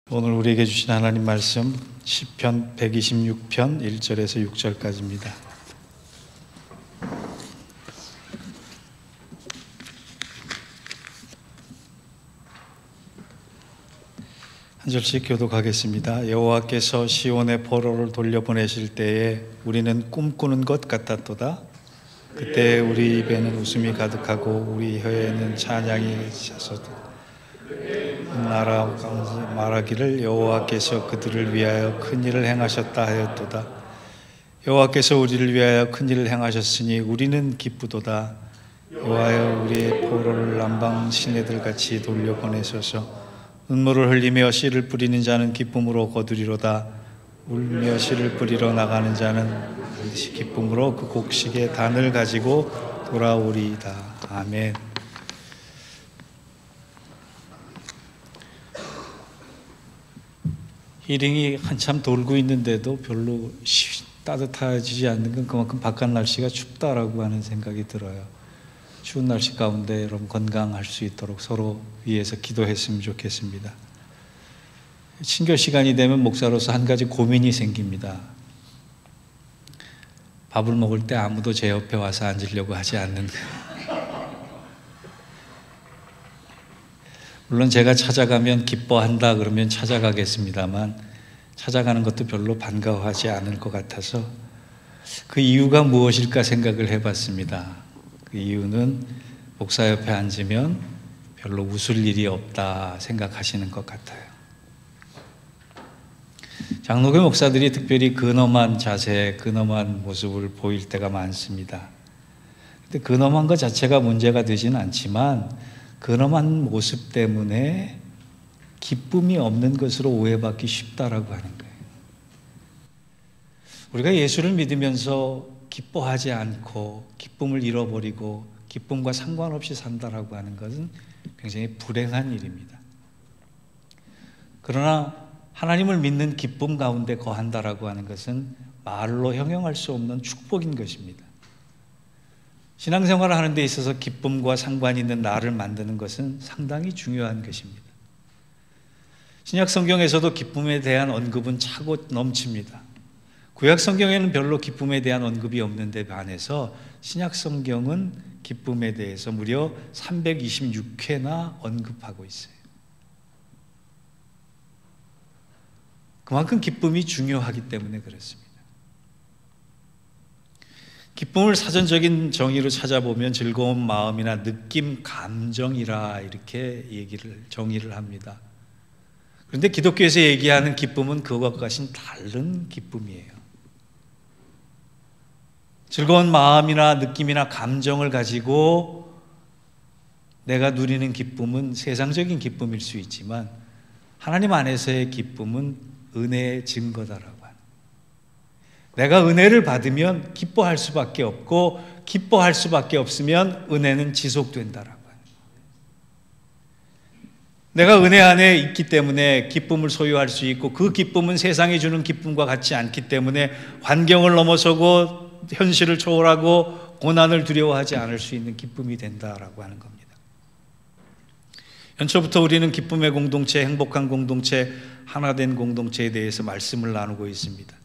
오늘 우리에게 주신 하나님 말씀 시편 126편 1절에서 6절까지입니다. 한 절씩 교독하겠습니다. 여호와께서 시온의 포로를 돌려보내실 때에 우리는 꿈꾸는 것 같았도다. 그때 우리 입에는 웃음이 가득하고 우리 혀에는 찬양이 차서도 나라 말하기를 여호와께서 그들을 위하여 큰 일을 행하셨다 하였도다. 여호와께서 우리를 위하여 큰 일을 행하셨으니 우리는 기쁘도다. 여호와여 우리의 포로를 남방 시내들같이 돌려보내소서. 눈물을 흘리며 씨를 뿌리는 자는 기쁨으로 거두리로다. 울며 씨를 뿌리러 나가는 자는 반드시 기쁨으로 그 곡식의 단을 가지고 돌아오리이다. 아멘. 히링이 한참 돌고 있는데도 별로 따뜻해지지 않는 건 그만큼 바깥 날씨가 춥다라고 하는 생각이 들어요. 추운 날씨 가운데 여러분 건강할 수 있도록 서로 위해서 기도했으면 좋겠습니다. 친교 시간이 되면 목사로서 한 가지 고민이 생깁니다. 밥을 먹을 때 아무도 제 옆에 와서 앉으려고 하지 않는 물론 제가 찾아가면 기뻐한다 그러면 찾아가겠습니다만 찾아가는 것도 별로 반가워하지 않을 것 같아서 그 이유가 무엇일까 생각을 해봤습니다. 그 이유는 목사 옆에 앉으면 별로 웃을 일이 없다 생각하시는 것 같아요. 장로교 목사들이 특별히 근엄한 자세, 근엄한 모습을 보일 때가 많습니다. 근데 근엄한 것 자체가 문제가 되지는 않지만 근엄한 모습 때문에 기쁨이 없는 것으로 오해받기 쉽다라고 하는 거예요. 우리가 예수를 믿으면서 기뻐하지 않고 기쁨을 잃어버리고 기쁨과 상관없이 산다라고 하는 것은 굉장히 불행한 일입니다. 그러나 하나님을 믿는 기쁨 가운데 거한다라고 하는 것은 말로 형용할 수 없는 축복인 것입니다. 신앙생활을 하는 데 있어서 기쁨과 상관이 있는 나를 만드는 것은 상당히 중요한 것입니다. 신약 성경에서도 기쁨에 대한 언급은 차고 넘칩니다. 구약 성경에는 별로 기쁨에 대한 언급이 없는데 반해서 신약 성경은 기쁨에 대해서 무려 326회나 언급하고 있어요. 그만큼 기쁨이 중요하기 때문에 그렇습니다. 기쁨을 사전적인 정의로 찾아보면 즐거운 마음이나 느낌, 감정이라 이렇게 정의를 합니다. 그런데 기독교에서 얘기하는 기쁨은 그것과는 다른 기쁨이에요. 즐거운 마음이나 느낌이나 감정을 가지고 내가 누리는 기쁨은 세상적인 기쁨일 수 있지만 하나님 안에서의 기쁨은 은혜의 증거다라고. 내가 은혜를 받으면 기뻐할 수밖에 없고 기뻐할 수밖에 없으면 은혜는 지속된다라고 하는 거예요. 내가 은혜 안에 있기 때문에 기쁨을 소유할 수 있고 그 기쁨은 세상이 주는 기쁨과 같지 않기 때문에 환경을 넘어서고 현실을 초월하고 고난을 두려워하지 않을 수 있는 기쁨이 된다라고 하는 겁니다. 연초부터 우리는 기쁨의 공동체, 행복한 공동체, 하나된 공동체에 대해서 말씀을 나누고 있습니다.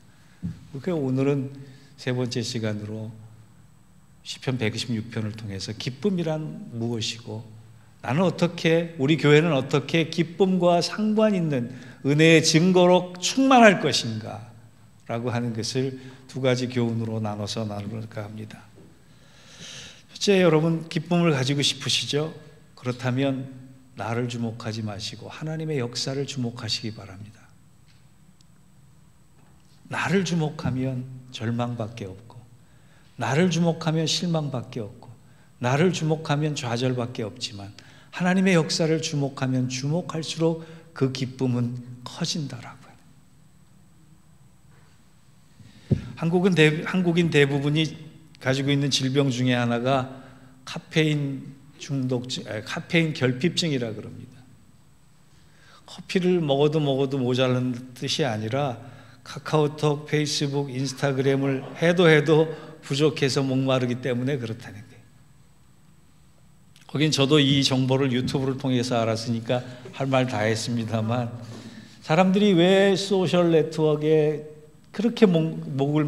그러니까 오늘은 세 번째 시간으로 시편 126편을 통해서 기쁨이란 무엇이고 나는 어떻게, 우리 교회는 어떻게 기쁨과 상관 있는 은혜의 증거로 충만할 것인가 라고 하는 것을 두 가지 교훈으로 나눠서 나눌까 합니다. 첫째, 여러분 기쁨을 가지고 싶으시죠? 그렇다면 나를 주목하지 마시고 하나님의 역사를 주목하시기 바랍니다. 나를 주목하면 절망밖에 없고 나를 주목하면 실망밖에 없고 나를 주목하면 좌절밖에 없지만 하나님의 역사를 주목하면 주목할수록 그 기쁨은 커진다라고요. 한국인 대부분이 가지고 있는 질병 중에 하나가 카페인 중독증, 카페인 결핍증이라 그럽니다. 커피를 먹어도 모자라는 뜻이 아니라 카카오톡, 페이스북, 인스타그램을 해도 부족해서 목마르기 때문에 그렇다는 거예요. 거긴 저도 이 정보를 유튜브를 통해서 알았으니까 할 말 다 했습니다만 사람들이 왜 소셜 네트워크에 그렇게 목을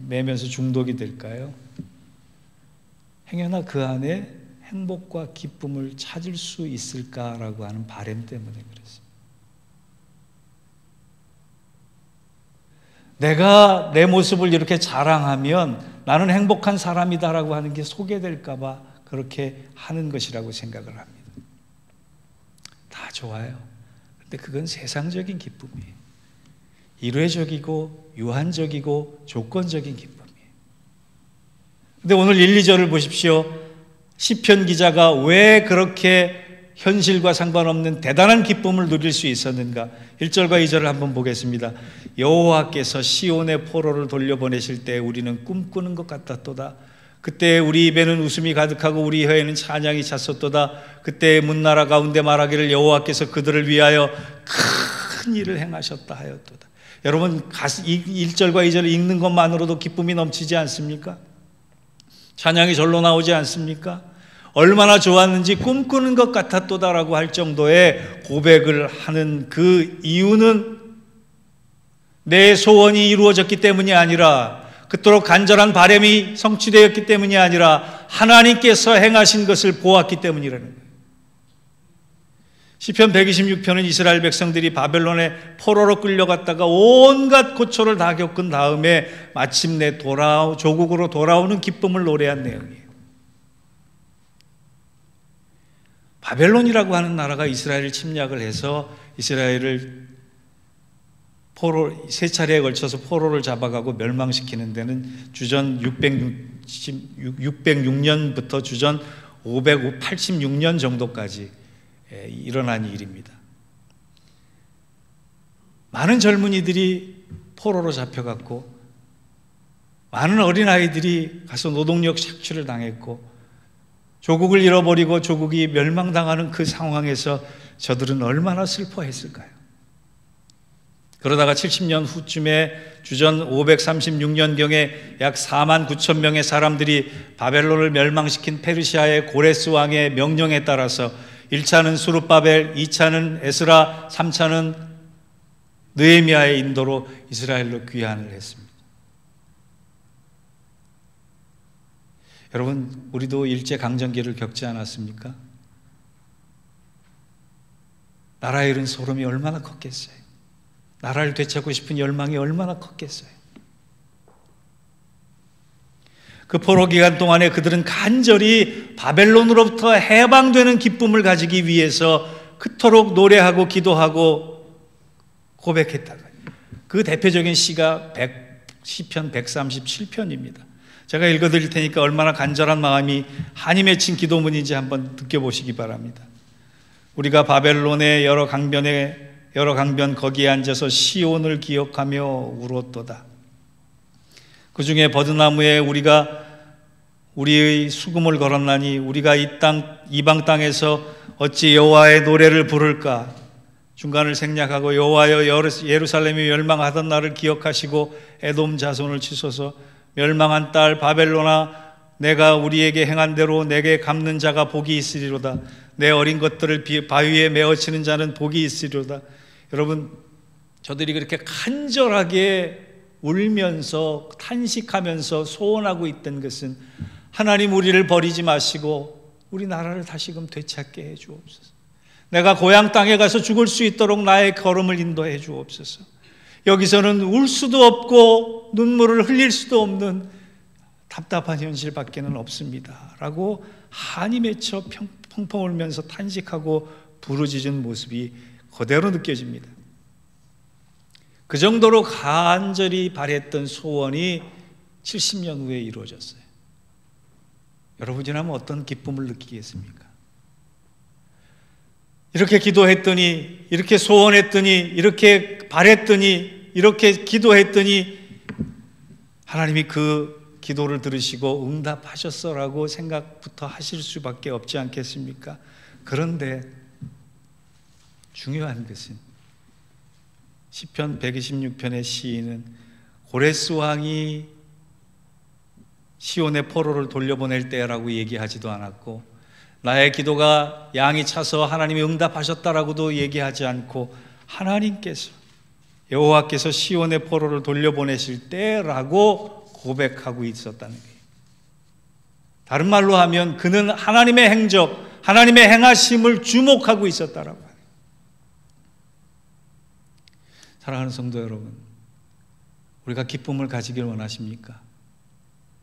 매면서 중독이 될까요? 행여나 그 안에 행복과 기쁨을 찾을 수 있을까라고 하는 바람 때문에 그렇습니다. 내가 내 모습을 이렇게 자랑하면 나는 행복한 사람이다라고 하는 게 소개될까 봐 그렇게 하는 것이라고 생각을 합니다. 다 좋아요. 근데 그건 세상적인 기쁨이에요. 일회적이고 유한적이고 조건적인 기쁨이에요. 근데 오늘 1, 2절을 보십시오. 시편 기자가 왜 그렇게 현실과 상관없는 대단한 기쁨을 누릴 수 있었는가? 1절과 2절을 한번 보겠습니다. 여호와께서 시온의 포로를 돌려보내실 때 우리는 꿈꾸는 것 같았도다. 그때 우리 입에는 웃음이 가득하고 우리 혀에는 찬양이 찼었도다. 그때 문나라 가운데 말하기를 여호와께서 그들을 위하여 큰 일을 행하셨다 하였도다. 여러분 1절과 2절을 읽는 것만으로도 기쁨이 넘치지 않습니까? 찬양이 절로 나오지 않습니까? 얼마나 좋았는지 꿈꾸는 것 같았도다라고 할 정도의 고백을 하는 그 이유는 내 소원이 이루어졌기 때문이 아니라, 그토록 간절한 바람이 성취되었기 때문이 아니라 하나님께서 행하신 것을 보았기 때문이라는 거예요. 시편 126편은 이스라엘 백성들이 바벨론의 포로로 끌려갔다가 온갖 고초를 다 겪은 다음에 마침내 조국으로 돌아오는 기쁨을 노래한 내용이에요. 바벨론이라고 하는 나라가 이스라엘을 침략을 해서 이스라엘을 세 차례에 걸쳐서 포로를 잡아가고 멸망시키는 데는 주전 606년부터 주전 586년 정도까지 일어난 일입니다. 많은 젊은이들이 포로로 잡혀갔고 많은 어린아이들이 가서 노동력 착취를 당했고 조국을 잃어버리고 조국이 멸망당하는 그 상황에서 저들은 얼마나 슬퍼했을까요? 그러다가 70년 후쯤에 주전 536년경에 약 4만 9천 명의 사람들이 바벨론을 멸망시킨 페르시아의 고레스 왕의 명령에 따라서 1차는 수룹바벨, 2차는 에스라, 3차는 느헤미야의 인도로 이스라엘로 귀환을 했습니다. 여러분, 우리도 일제강점기를 겪지 않았습니까? 나라에 이른 소름이 얼마나 컸겠어요. 나라를 되찾고 싶은 열망이 얼마나 컸겠어요. 그 포로 기간 동안에 그들은 간절히 바벨론으로부터 해방되는 기쁨을 가지기 위해서 그토록 노래하고 기도하고 고백했다고요. 그 대표적인 시가 시편 137편입니다. 제가 읽어드릴 테니까 얼마나 간절한 마음이 한이 맺힌 기도문인지 한번 느껴보시기 바랍니다. 우리가 바벨론의 여러 강변 거기에 앉아서 시온을 기억하며 울었도다. 그 중에 버드나무에 우리가 우리의 수금을 걸었나니 우리가 이방 땅에서 어찌 여호와의 노래를 부를까? 중간을 생략하고 여호와여 예루살렘이 멸망하던 날을 기억하시고 에돔 자손을 치소서. 멸망한 딸 바벨론아, 내가 우리에게 행한 대로 내게 갚는 자가 복이 있으리로다. 내 어린 것들을 바위에 메어치는 자는 복이 있으리로다. 여러분, 저들이 그렇게 간절하게 울면서 탄식하면서 소원하고 있던 것은 하나님, 우리를 버리지 마시고 우리 나라를 다시금 되찾게 해 주옵소서. 내가 고향 땅에 가서 죽을 수 있도록 나의 걸음을 인도해 주옵소서. 여기서는 울 수도 없고 눈물을 흘릴 수도 없는 답답한 현실밖에는 없습니다 라고 한이 맺혀 펑펑 울면서 탄식하고 부르짖은 모습이 그대로 느껴집니다. 그 정도로 간절히 바랬던 소원이 70년 후에 이루어졌어요. 여러분이라면 어떤 기쁨을 느끼겠습니까? 이렇게 기도했더니, 이렇게 소원했더니, 이렇게 바랬더니, 이렇게 기도했더니 하나님이 그 기도를 들으시고 응답하셨어라고 생각부터 하실 수밖에 없지 않겠습니까? 그런데 중요한 것은 시편 126편의 시인은 고레스 왕이 시온의 포로를 돌려보낼 때라고 얘기하지도 않았고, 나의 기도가 양이 차서 하나님이 응답하셨다라고도 얘기하지 않고, 하나님께서 여호와께서 시온의 포로를 돌려보내실 때라고 고백하고 있었다는 거예요. 다른 말로 하면 그는 하나님의 행적, 하나님의 행하심을 주목하고 있었다라고 해요. 사랑하는 성도 여러분, 우리가 기쁨을 가지길 원하십니까?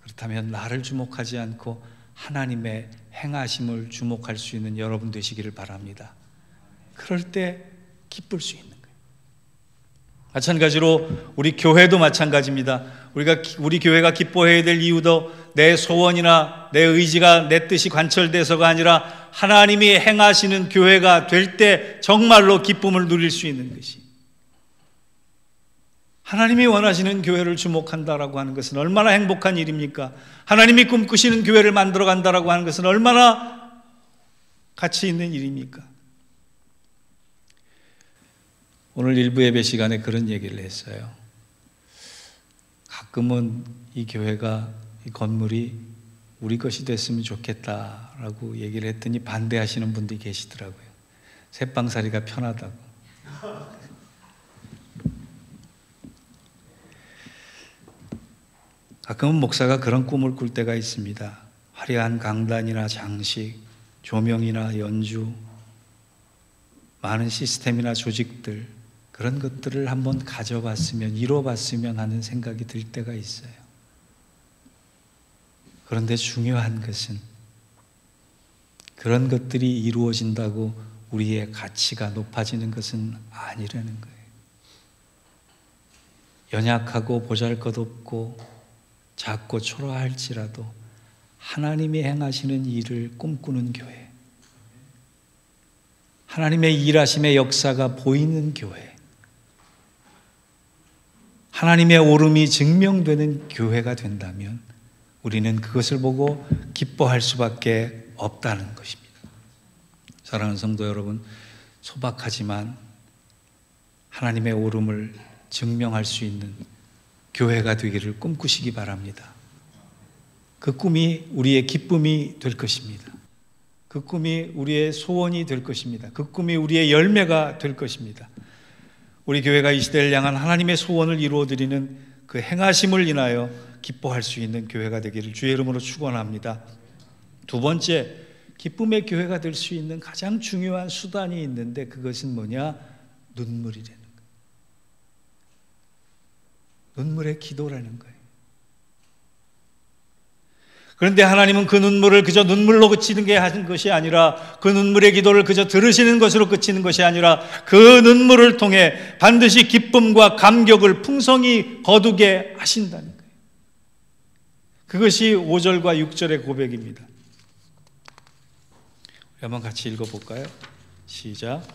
그렇다면 나를 주목하지 않고 하나님의 행하심을 주목할 수 있는 여러분 되시기를 바랍니다. 그럴 때 기쁠 수 있는 거예요. 마찬가지로 우리 교회도 마찬가지입니다. 우리 교회가 기뻐해야 될 이유도 내 소원이나 내 의지가 내 뜻이 관철돼서가 아니라 하나님이 행하시는 교회가 될 때 정말로 기쁨을 누릴 수 있는 것이, 하나님이 원하시는 교회를 주목한다라고 하는 것은 얼마나 행복한 일입니까? 하나님이 꿈꾸시는 교회를 만들어 간다라고 하는 것은 얼마나 가치 있는 일입니까? 오늘 일부 예배 시간에 그런 얘기를 했어요. 가끔은 이 교회가, 이 건물이 우리 것이 됐으면 좋겠다라고 얘기를 했더니 반대하시는 분들이 계시더라고요. 새빵살이가 편하다고. 가끔은 목사가 그런 꿈을 꿀 때가 있습니다. 화려한 강단이나 장식, 조명이나 연주, 많은 시스템이나 조직들, 그런 것들을 한번 가져봤으면, 이뤄봤으면 하는 생각이 들 때가 있어요. 그런데 중요한 것은 그런 것들이 이루어진다고 우리의 가치가 높아지는 것은 아니라는 거예요. 연약하고 보잘것없고 작고 초라할지라도 하나님이 행하시는 일을 꿈꾸는 교회, 하나님의 일하심의 역사가 보이는 교회, 하나님의 오름이 증명되는 교회가 된다면 우리는 그것을 보고 기뻐할 수밖에 없다는 것입니다. 사랑하는 성도 여러분, 소박하지만 하나님의 오름을 증명할 수 있는 교회가 되기를 꿈꾸시기 바랍니다. 그 꿈이 우리의 기쁨이 될 것입니다. 그 꿈이 우리의 소원이 될 것입니다. 그 꿈이 우리의 열매가 될 것입니다. 우리 교회가 이 시대를 향한 하나님의 소원을 이루어드리는 그 행하심을 인하여 기뻐할 수 있는 교회가 되기를 주의 이름으로 축원합니다. 두 번째, 기쁨의 교회가 될 수 있는 가장 중요한 수단이 있는데 그것은 뭐냐? 눈물이라는 거예요. 눈물의 기도라는 거예요. 그런데 하나님은 그 눈물을 그저 눈물로 그치는 게 하는 것이 아니라, 그 눈물의 기도를 그저 들으시는 것으로 그치는 것이 아니라 그 눈물을 통해 반드시 기쁨과 감격을 풍성히 거두게 하신다는 거예요. 그것이 5절과 6절의 고백입니다. 한번 같이 읽어볼까요? 시작.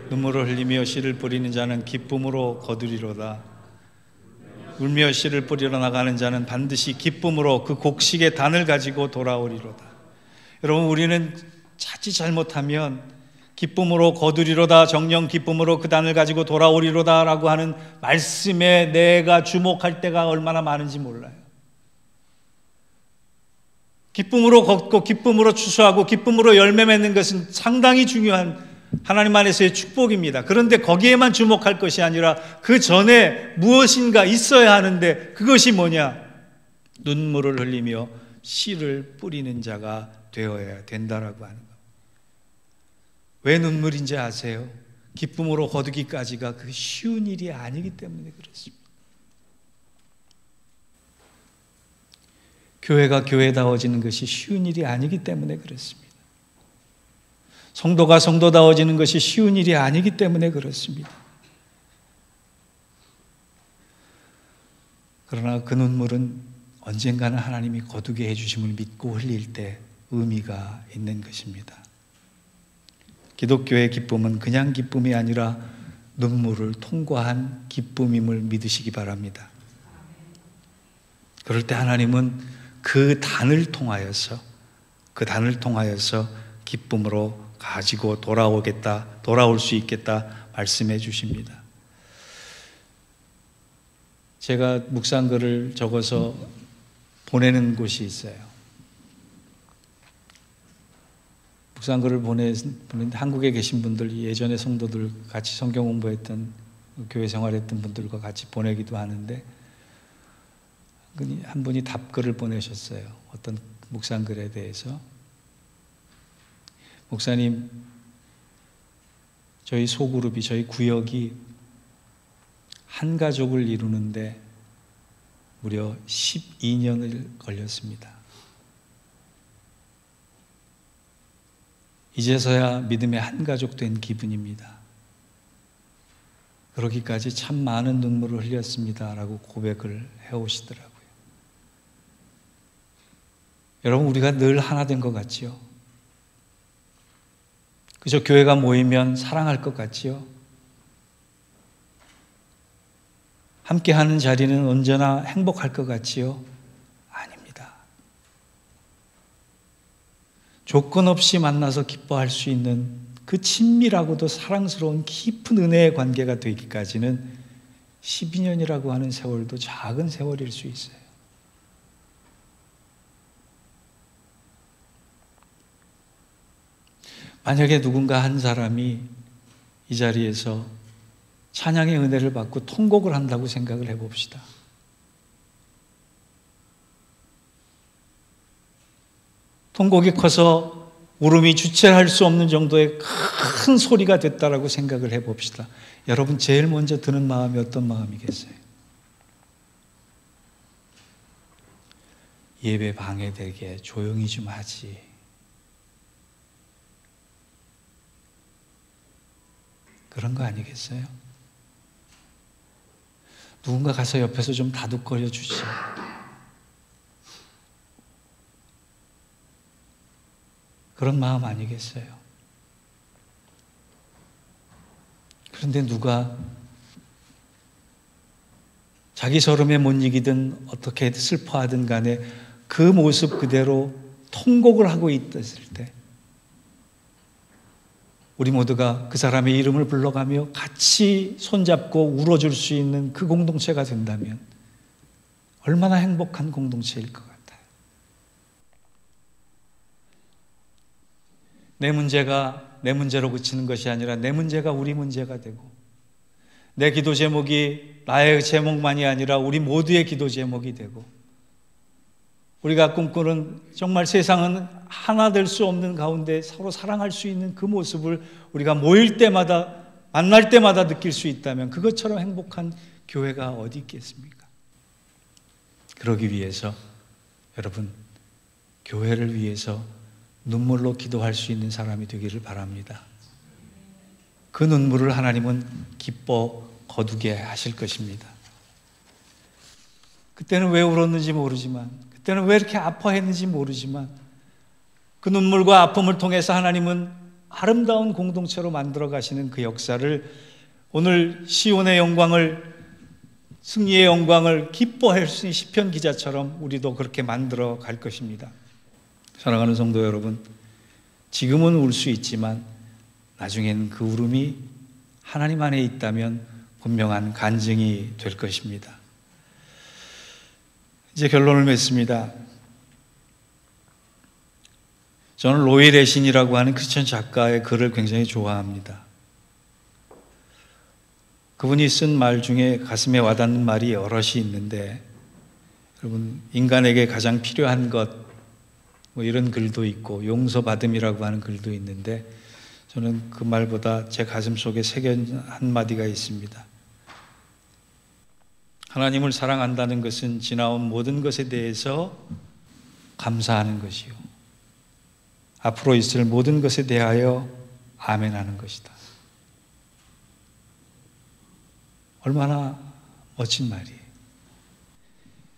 눈물을 흘리며 씨를 뿌리는 자는 기쁨으로 거두리로다. 울며 씨를 뿌리러 나가는 자는 반드시 기쁨으로 그 곡식의 단을 가지고 돌아오리로다. 여러분, 우리는 자칫 잘못하면 기쁨으로 거두리로다, 정령 기쁨으로 그 단을 가지고 돌아오리로다 라고 하는 말씀에 내가 주목할 때가 얼마나 많은지 몰라요. 기쁨으로 걷고 기쁨으로 추수하고 기쁨으로 열매 맺는 것은 상당히 중요한 하나님 안에서의 축복입니다. 그런데 거기에만 주목할 것이 아니라 그 전에 무엇인가 있어야 하는데, 그것이 뭐냐? 눈물을 흘리며 씨를 뿌리는 자가 되어야 된다라고 하는 것. 왜 눈물인지 아세요? 기쁨으로 거두기까지가 그 쉬운 일이 아니기 때문에 그렇습니다. 교회가 교회다워지는 것이 쉬운 일이 아니기 때문에 그렇습니다. 성도가 성도다워지는 것이 쉬운 일이 아니기 때문에 그렇습니다. 그러나 그 눈물은 언젠가는 하나님이 거두게 해주심을 믿고 흘릴 때 의미가 있는 것입니다. 기독교의 기쁨은 그냥 기쁨이 아니라 눈물을 통과한 기쁨임을 믿으시기 바랍니다. 그럴 때 하나님은 그 단을 통하여서 기쁨으로 가지고 돌아올 수 있겠다 말씀해 주십니다. 제가 묵상글을 적어서 보내는 곳이 있어요. 묵상글을 보냈는데 한국에 계신 분들, 예전에 성도들 같이 성경 공부했던 교회 생활했던 분들과 같이 보내기도 하는데 한 분이 답글을 보내셨어요. 어떤 묵상글에 대해서. 목사님, 저희 소그룹이, 저희 구역이 한 가족을 이루는데 무려 12년을 걸렸습니다. 이제서야 믿음의 한 가족 된 기분입니다. 그러기까지 참 많은 눈물을 흘렸습니다. 라고 고백을 해오시더라고요. 여러분, 우리가 늘 하나 된 것 같지요? 그저 교회가 모이면 사랑할 것 같지요? 함께하는 자리는 언제나 행복할 것 같지요? 아닙니다. 조건 없이 만나서 기뻐할 수 있는 그 친밀하고도 사랑스러운 깊은 은혜의 관계가 되기까지는 12년이라고 하는 세월도 작은 세월일 수 있어요. 만약에 누군가 한 사람이 이 자리에서 찬양의 은혜를 받고 통곡을 한다고 생각을 해봅시다. 통곡이 커서 울음이 주체할 수 없는 정도의 큰 소리가 됐다라고 생각을 해봅시다. 여러분, 제일 먼저 드는 마음이 어떤 마음이겠어요? 예배 방해되게 조용히 좀 하지. 그런 거 아니겠어요? 누군가 가서 옆에서 좀 다독거려 주지. 그런 마음 아니겠어요? 그런데 누가 자기 서름에 못 이기든 어떻게 슬퍼하든 간에 그 모습 그대로 통곡을 하고 있었을 때 우리 모두가 그 사람의 이름을 불러가며 같이 손잡고 울어줄 수 있는 그 공동체가 된다면 얼마나 행복한 공동체일 것 같아요. 내 문제가 내 문제로 그치는 것이 아니라 내 문제가 우리 문제가 되고 내 기도 제목이 나의 제목만이 아니라 우리 모두의 기도 제목이 되고 우리가 꿈꾸는 정말 세상은 하나 될 수 없는 가운데 서로 사랑할 수 있는 그 모습을 우리가 모일 때마다 만날 때마다 느낄 수 있다면 그것처럼 행복한 교회가 어디 있겠습니까? 그러기 위해서 여러분, 교회를 위해서 눈물로 기도할 수 있는 사람이 되기를 바랍니다. 그 눈물을 하나님은 기뻐 거두게 하실 것입니다. 그때는 왜 울었는지 모르지만, 그때는 왜 이렇게 아파했는지 모르지만 그 눈물과 아픔을 통해서 하나님은 아름다운 공동체로 만들어 가시는 그 역사를 오늘 시온의 영광을, 승리의 영광을 기뻐할 수 있는 시편 기자처럼 우리도 그렇게 만들어 갈 것입니다. 사랑하는 성도 여러분, 지금은 울 수 있지만 나중에는 그 울음이 하나님 안에 있다면 분명한 간증이 될 것입니다. 이제 결론을 맺습니다. 저는 로이 애신이라고 하는 크리스천 작가의 글을 굉장히 좋아합니다. 그분이 쓴 말 중에 가슴에 와닿는 말이 여럿이 있는데, 여러분, 인간에게 가장 필요한 것, 이런 글도 있고 용서받음이라고 하는 글도 있는데, 저는 그 말보다 제 가슴 속에 새긴 한마디가 있습니다. 하나님을 사랑한다는 것은 지나온 모든 것에 대해서 감사하는 것이요, 앞으로 있을 모든 것에 대하여 아멘하는 것이다. 얼마나 멋진 말이에요.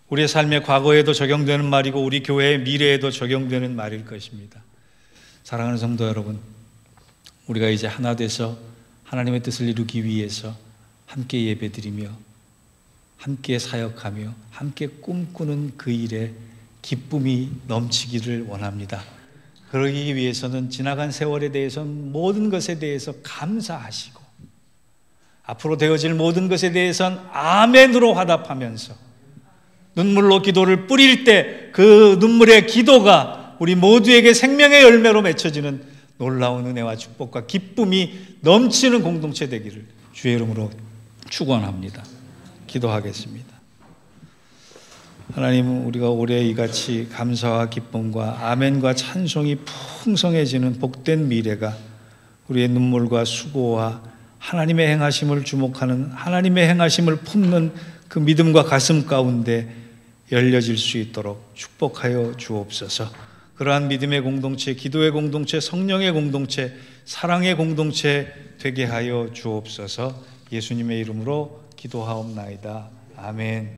우리의 삶의 과거에도 적용되는 말이고 우리 교회의 미래에도 적용되는 말일 것입니다. 사랑하는 성도 여러분, 우리가 이제 하나 돼서 하나님의 뜻을 이루기 위해서 함께 예배드리며 함께 사역하며 함께 꿈꾸는 그 일에 기쁨이 넘치기를 원합니다. 그러기 위해서는 지나간 세월에 대해서는 모든 것에 대해서 감사하시고 앞으로 되어질 모든 것에 대해서는 아멘으로 화답하면서 눈물로 기도를 뿌릴 때 그 눈물의 기도가 우리 모두에게 생명의 열매로 맺혀지는 놀라운 은혜와 축복과 기쁨이 넘치는 공동체 되기를 주의 이름으로 축원합니다. 기도하겠습니다. 하나님, 우리가 올해 이같이 감사와 기쁨과 아멘과 찬송이 풍성해지는 복된 미래가 우리의 눈물과 수고와 하나님의 행하심을 주목하는, 하나님의 행하심을 품는 그 믿음과 가슴 가운데 열려질 수 있도록 축복하여 주옵소서. 그러한 믿음의 공동체, 기도의 공동체, 성령의 공동체, 사랑의 공동체 되게 하여 주옵소서. 예수님의 이름으로 기도하옵나이다. 아멘.